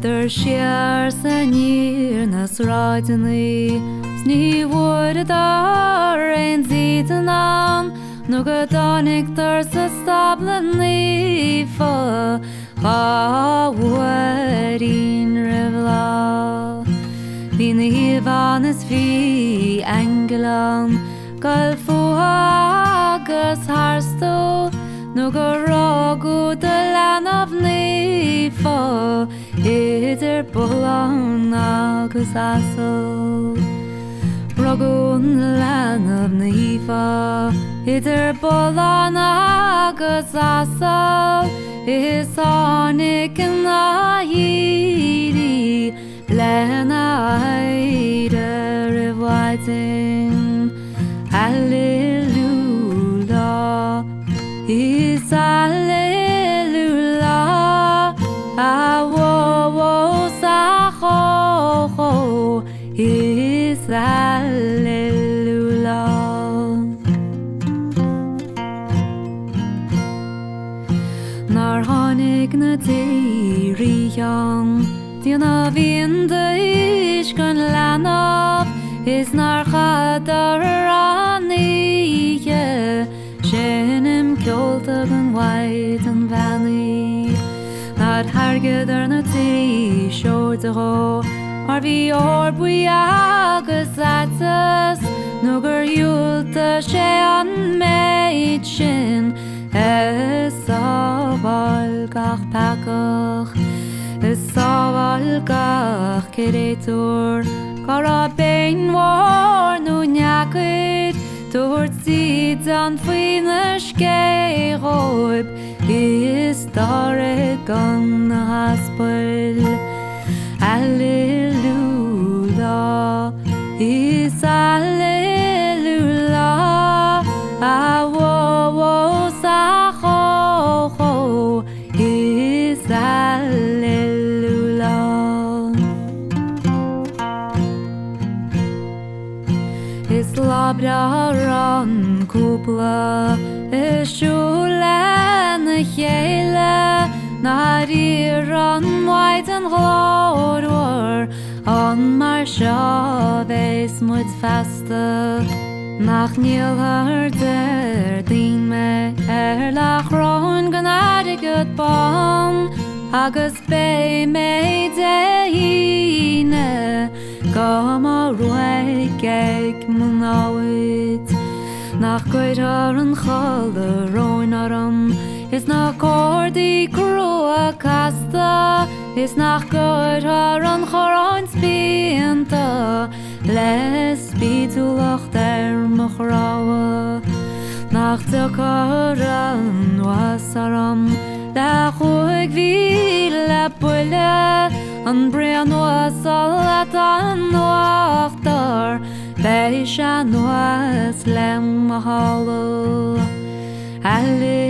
Der Siar sa níor na sráideannaí sní bhuair dar ein zítan an nó go dánig dar sa stablaní fa cháhairín ribhlá. Bhí na híomhán is bhí angelan gal fuha agus harstó nó go rágú de leanamh ní fa idir bulan agus asal. Ragún leanamh ní fa idir bulan agus asal is ánig na híri lena haide rivaitin. Alleluia is alleluia awo sa ho is alleluia. Nar hánig na tíríang Díana bhíonn is gan leanamh is nar chadar aníe Sinim ceolta gan waid an bheanaí Nad hargad na tí seoirte go Ar bhí orbuí agus atas nó gur hiúlta sé an méid sin is sábhail gach pacach is sábhail gach ciréitúr Cara bein mór nó neacid dúirt siad an faoine scéghóib is dara gan na haspáil. Alleluia is alleluia awo sa ho is alleluia. Is labra ran cúpla is siúla na chéile na rír an mhaid an glór an mar seo bheits muid festa nach níl ar dín me lachrán gan airgad bán agus bé mé de híine go má ruaig ag mun áid nach goid ar an chalda róin aram is nach cordaí grua casta is nach goid ar an choráin bíonta les bídúlacht mo chráha nach tuchar an wasaram le chuig bhí le buile an brean wasal at an nuachtar beis an was lem a hallo. Alleluia